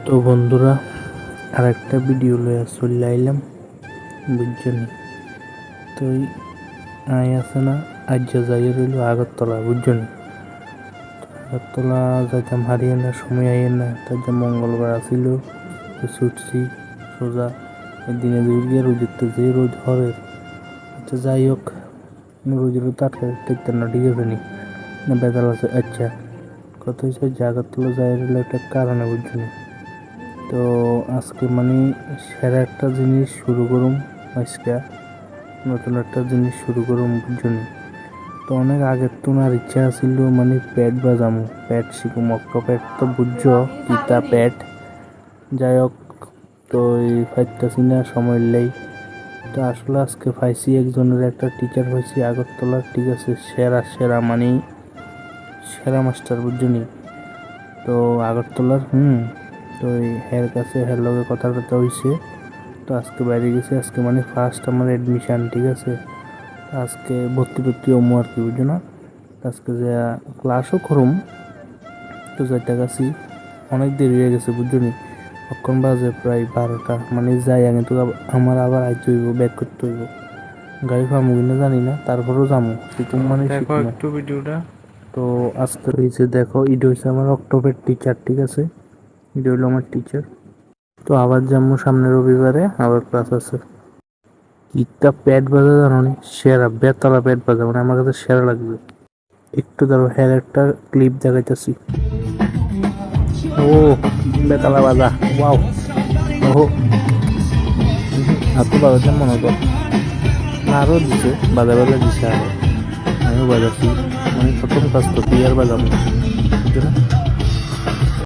তো বন্ধুরা, আর একটা ভিডিও লইয়া চলে আইলাম, বুঝছেন? তো আই আছে না, আজ যাই রইল আগরতলা, বুঝছেন? আগরতলা যাইতাম হারিয়ে না, সময় আইয়ে না, তার যে মঙ্গলবার আসিল, ছুটছি সোজা দিনে দুর্গিয়ে রোদিতে যে রোদ হরের। আচ্ছা যাই হোক, রোদের তো আটকে দেখতেন না, ঠিক আছে নি না বেতাল আছে। আচ্ছা কত হয়েছে যে আগরতলা যাই রইল একটা কারণে, বুঝছেন? তো আজকে মানে সেরা একটা জিনিস শুরু করুম, আজকে নতুন একটা জিনিস শুরু করুম, বুঝছেন? তো অনেক আগের তো আর ইচ্ছা ছিল মানে প্যাট বাজামো, প্যাট শিখুম, অক্টো প্যাট তো বুঝছো কিতা প্যাট। যাই হোক, তো এই ফাইটটাছি না সময় লেই। তো আসলে আজকে পাইছি একজনের একটা টিচার পাইছি আগরতলার, ঠিক আছে, সেরা সেরা মানে সেরা মাস্টার, বুঝছনি? তো আগরতলার তো এই হের কাছে হের লগে কথা টথা হইছে। তো আজকে বাইরে গেছি, আজকে মানে ফার্স্ট আমার অ্যাডমিশন, ঠিক আছে। আজকে ভর্তি টর্তি হমো আর কি, বুঝছো না? আজকে যে ক্লাসও করুম, তো যাইতে গেছি অনেক দেরি হয়ে গেছে, বুঝছো নি? অক্ষণ বাজে প্রায় 12টা, মানে যাই আমি তো আমার আবার আইতে হইব, ব্যাক করতে হইব। গাড়ি পাবো কিনা জানি না, তারপরেও যাবো, শিখুম মানে দেখো শিখুম। একটু ভিডিওটা। তো আজকে হয়েছে, দেখো এটা হয়েছে আমার অক্টোবর টিচার, ঠিক আছে, এটা হইলো আমার টিচার। তো আবার যাবো সামনে রবিবারে, আবার ক্লাস আছে। কিটা প্যাড বাজা জানো নি, সেরা বেতালা প্যাড বাজা, মানে আমার কাছে সেরা লাগবে। একটু ধরো হের একটা ক্লিপ দেখাইতেছি। ও বেতালা বাজা, ওয়াও। ওহো, আর তো বাজাতে মনে কর না, আরও দিছে, বাজা বাজা দিছে আরো, আমিও বাজাচ্ছি, মানে প্রথম কাজ তো তুই আর বাজাবো, বুঝছো না?